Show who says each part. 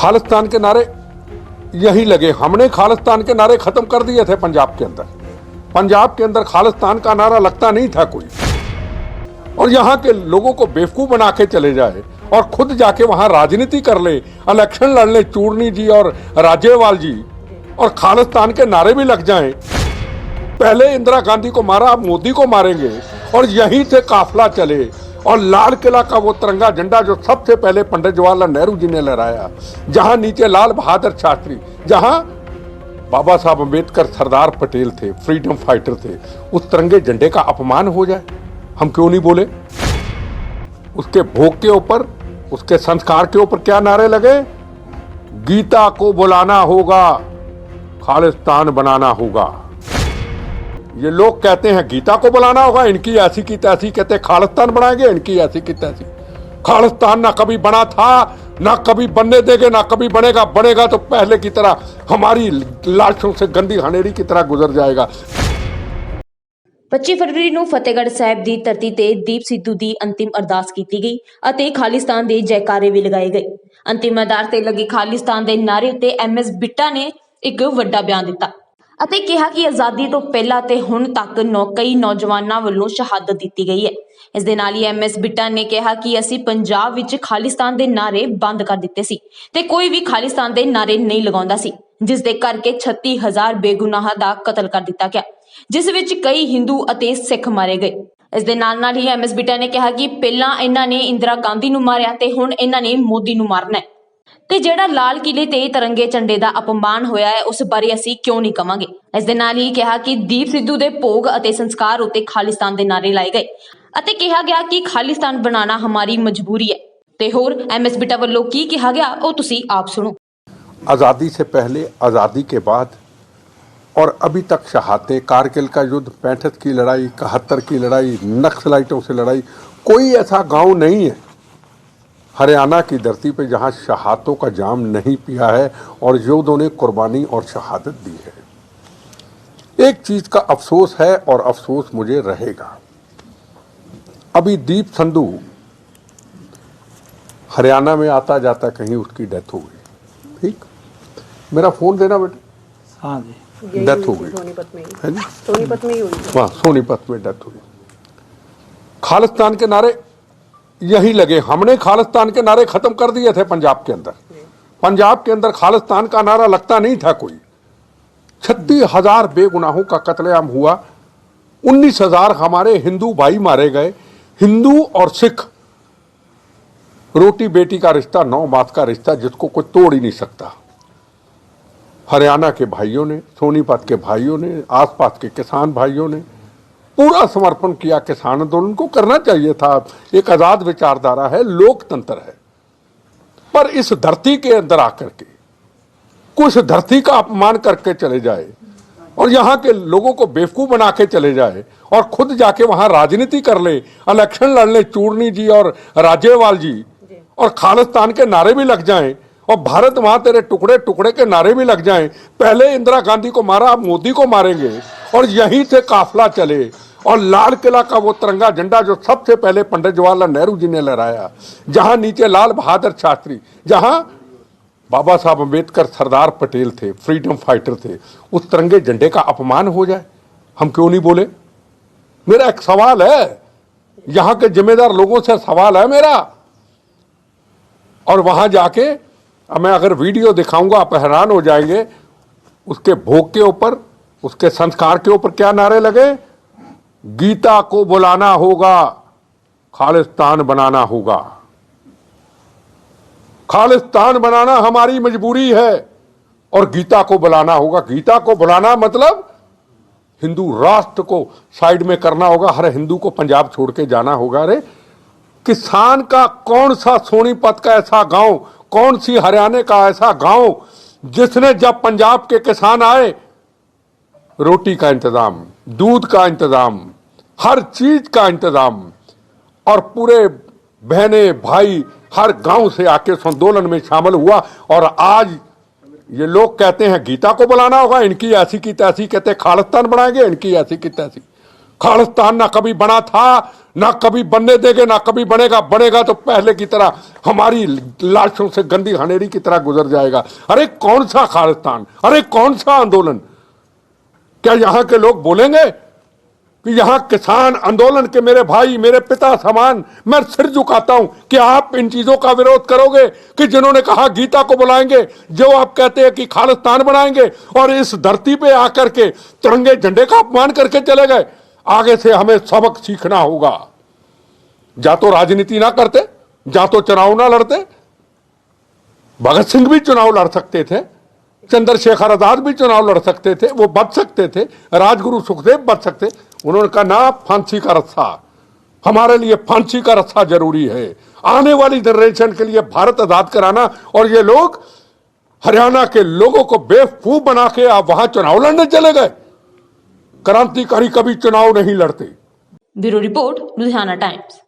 Speaker 1: खालिस्तान के नारे यही लगे। हमने खालिस्तान के नारे खत्म कर दिए थे पंजाब के अंदर। पंजाब के अंदर खालिस्तान का नारा लगता नहीं था कोई। और यहां के लोगों को बेवकूफ बना के चले जाए और खुद जाके वहां राजनीति कर ले, इलेक्शन लड़ ले चूरनी जी और राजेवाल जी, और खालिस्तान के नारे भी लग जाएं। पहले इंदिरा गांधी को मारा, अब मोदी को मारेंगे, और यहीं से काफिला चले। और लाल किला का वो तिरंगा झंडा जो सबसे पहले पंडित जवाहरलाल नेहरू जी ने लहराया, जहां नीचे लाल बहादुर शास्त्री, जहां बाबा साहब अम्बेडकर सरदार पटेल थे, फ्रीडम फाइटर थे, उस तिरंगे झंडे का अपमान हो जाए, हम क्यों नहीं बोले? उसके भोग के ऊपर, उसके संस्कार के ऊपर क्या नारे लगे? गीता को बुलाना होगा, खालिस्तान बनाना होगा। ये लोग कहते हैं गीता को बुलाना होगा, इनकी ऐसी की तैसी कहते खालिस्तान बनाएंगे, इनकी ऐसी की तैसी। खालिस्तान ना कभी बना था, ना कभी बनने देंगे, ना कभी बनेगा। बनेगा तो पहले की तरह हमारी लाशों से गंदी हनेरी की तरह गुजर जाएगा।
Speaker 2: 25 ਫਰਵਰੀ ਨੂੰ ਫਤਿਹਗੜ੍ਹ ਸਾਹਿਬ ਦੀ ਧਰਤੀ ਤੇ ਦੀਪ ਸਿੱਧੂ ਦੀ ਅੰਤਿਮ ਅਰਦਾਸ ਕੀਤੀ ਗਈ ਅਤੇ ਖਾਲਿਸਤਾਨ ਦੇ ਜੈਕਾਰੇ ਵੀ ਲਗਾਏ ਗਏ। ਅੰਤਿਮ ਅਰਦਾਸ ਤੇ ਲੱਗੇ ਖਾਲਿਸਤਾਨ ਦੇ ਨਾਰੇ ਉੱਤੇ MS ਬਿੱਟਾ ਨੇ ਇੱਕ ਵੱਡਾ ਬਿਆਨ ਦਿੱਤਾ ਅਤੇ ਕਿਹਾ ਕਿ ਆਜ਼ਾਦੀ ਤੋਂ ਪਹਿਲਾਂ ਤੇ ਹੁਣ ਤੱਕ ਕਈ ਨੌਜਵਾਨਾਂ ਵੱਲੋਂ ਸ਼ਹਾਦਤ ਦਿੱਤੀ ਗਈ ਹੈ। ਇਸ ਦੇ ਨਾਲ ਹੀ MS ਬਿੱਟਾ ਨੇ ਕਿਹਾ ਕਿ ਅਸੀਂ ਪੰਜਾਬ ਵਿੱਚ ਖਾਲਿਸਤਾਨ ਦੇ ਨਾਰੇ ਬੰਦ ਕਰ ਦਿੱਤੇ ਸੀ ਤੇ ਕੋਈ ਵੀ ਖਾਲਿਸਤਾਨ ਦੇ ਨਾਰੇ ਨਹੀਂ ਲਗਾਉਂਦਾ ਸੀ, ਜਿਸ ਦੇ ਕਰਕੇ 36,000 ਬੇਗੁਨਾਹਾਂ ਦਾ ਕਤਲ ਕਰ ਦਿੱਤਾ ਗਿਆ, ਜਿਸ ਵਿੱਚ ਕਈ ਹਿੰਦੂ ਅਤੇ ਸਿੱਖ ਮਾਰੇ ਗਏ। ਇਸ ਦੇ ਨਾਲ ਹੀ MS ਬਿੱਟਾ ਨੇ ਕਿਹਾ ਕਿ ਪਹਿਲਾਂ ਇਹਨਾਂ ਨੇ ਇੰਦਰਾ ਗਾਂਧੀ ਨੂੰ ਮਾਰਿਆ ਤੇ ਹੁਣ ਇਹਨਾਂ ਨੇ ਮੋਦੀ ਨੂੰ ਮਾਰਨਾ ਹੈ, ਤੇ ਜਿਹੜਾ ਲਾਲ ਕਿਲੇ ਤੇ ਤਿਰੰਗੇ ਝੰਡੇ ਦਾ ਅਪਮਾਨ ਹੋਇਆ ਹੈ ਉਸ ਬਾਰੇ ਅਸੀਂ ਕਿਉਂ ਨਹੀਂ ਕਵਾਂਗੇ। ਇਸ ਦੇ ਨਾਲ ਹੀ ਕਿਹਾ ਕਿ ਦੀਪ ਸਿੱਧੂ ਦੇ ਭੋਗ ਅਤੇ ਸੰਸਕਾਰ ਉੱਤੇ ਖਾਲਿਸਤਾਨ ਦੇ ਨਾਰੇ ਲਾਏ ਗਏ ਅਤੇ ਕਿਹਾ ਗਿਆ ਕਿ ਖਾਲਿਸਤਾਨ ਬਣਾਉਣਾ ਹਮਾਰੀ ਮਜਬੂਰੀ ਹੈ। ਤੇ ਹੋਰ MS ਬਿੱਟਾ ਵੱਲੋਂ ਕੀ ਕਿਹਾ ਗਿਆ ਉਹ ਤੁਸੀਂ ਆਪ ਸੁਣੋ।
Speaker 1: आज़ादी से पहले, आज़ादी के बाद और अभी तक शहादतें, कारगिल का युद्ध, 65 की लड़ाई, 71 की लड़ाई, नक्सलाइटों से लड़ाई, कोई ऐसा गांव नहीं है हरियाणा की धरती पे जहां शहादतों का जाम नहीं पिया है और योधों ने कुर्बानी और शहादत दी है। एक चीज का अफसोस है और अफसोस मुझे रहेगा। अभी दीप संधू हरियाणा में आता जाता कहीं उसकी डेथ हो गई। ठीक, मेरा फोन देना बेटा।
Speaker 3: हाँ जी,
Speaker 1: डेथ हो गई
Speaker 3: सोनीपत में
Speaker 1: है जी,
Speaker 3: सोनीपत में ही हुई थी।
Speaker 1: वहाँ सोनीपत में डेथ हुई। खालिस्तान के नारे यही लगे। हमने खालिस्तान के नारे खत्म कर दिए थे पंजाब के अंदर। पंजाब के अंदर खालिस्तान का नारा लगता नहीं था कोई। 36,000 बेगुनाहों का कत्लेआम हुआ, 19,000 हमारे हिंदू भाई मारे गए। हिंदू और सिख रोटी बेटी का रिश्ता, 9 मास का रिश्ता, जिसको कोई तोड़ ही नहीं सकता। हरियाणा के भाइयों ने, सोनीपत के भाइयों ने, आसपास के किसान भाइयों ने पूरा समर्पण किया। किसान आंदोलन को करना चाहिए था, एक आजाद विचारधारा है, लोकतंत्र है। पर इस धरती के अंदर आकर के कुछ धरती का अपमान करके चले जाए और यहाँ के लोगों को बेवकूफ बना के चले जाए और खुद जाके वहां राजनीति कर ले, इलेक्शन लड़ ले चूरनी जी और राजेवाल जी, और खालिस्तान के नारे भी लग जाएं और भारत मां तेरे टुकड़े टुकड़े के नारे भी लग जाएं। पहले इंदिरा गांधी को मारा, अब मोदी को मारेंगे, और यहीं से काफिला चले। और लाल किला का वो तिरंगा झंडा जो सबसे पहले पंडित जवाहरलाल नेहरू जी ने लहराया, जहां नीचे लाल बहादुर शास्त्री, जहां बाबा साहब अम्बेडकर सरदार पटेल थे, फ्रीडम फाइटर थे, उस तिरंगे झंडे का अपमान हो जाए, हम क्यों नहीं बोले? मेरा एक सवाल है, यहां के जिम्मेदार लोगों से सवाल है मेरा। और वहां जाके मैं अगर वीडियो दिखाऊंगा आप हैरान हो जाएंगे। उसके भोग के ऊपर, उसके संस्कार के ऊपर क्या नारे लगे? गीता को बुलाना होगा, खालिस्तान बनाना होगा। खालिस्तान बनाना हमारी मजबूरी है और गीता को बुलाना होगा। गीता को बुलाना मतलब हिंदू राष्ट्र को साइड में करना होगा, हर हिंदू को पंजाब छोड़ के जाना होगा। अरे किसान का कौन सा सोनीपत का ऐसा गांव, कौन सी हरियाणा का ऐसा गांव जिसने जब पंजाब के किसान आए, रोटी का इंतजाम, दूध का इंतजाम, हर चीज का इंतजाम, और पूरे बहने भाई हर गांव से आके उस आंदोलन में शामिल हुआ। और आज ये लोग कहते हैं गीता को बुलाना होगा, इनकी ऐसी की तैसी, कहते खालिस्तान बनाएंगे, इनकी ऐसी की तैसी। खालिस्तान ना कभी बना था, ना कभी बनने देंगे, ना कभी बनेगा। बनेगा तो पहले की तरह हमारी लाशों से गंदी हनेरी की तरह गुजर जाएगा। अरे कौन सा खालिस्तान, अरे कौन सा आंदोलन? क्या यहां के लोग बोलेंगे कि यहां किसान आंदोलन के मेरे भाई, मेरे पिता समान, मैं सिर झुकाता हूं कि आप इन चीजों का विरोध करोगे कि जिन्होंने कहा गीता को बुलाएंगे, जो आप कहते हैं कि खालिस्तान बनाएंगे, और इस धरती पे आकर के तिरंगे झंडे का अपमान करके चले गए। आगे से हमें सबक सीखना होगा। या तो राजनीति ना करते, या तो चुनाव ना लड़ते। भगत सिंह भी चुनाव लड़ सकते थे, चंद्रशेखर आजाद भी चुनाव लड़ सकते थे, वो बच सकते थे, राजगुरु सुखदेव बच सकते। उन्होंने कहा ना, फांसी का रस्सा, हमारे लिए फांसी का रस्सा जरूरी है। आने वाली जनरेशन के लिए भारत आजाद कराना। और ये लोग हरियाणा के लोगों को बेवकूफ बना के आप वहां चुनाव लड़ने चले गए। क्रांतिकारी कभी चुनाव नहीं लड़ते।
Speaker 2: Bureau report, Ludhiana times.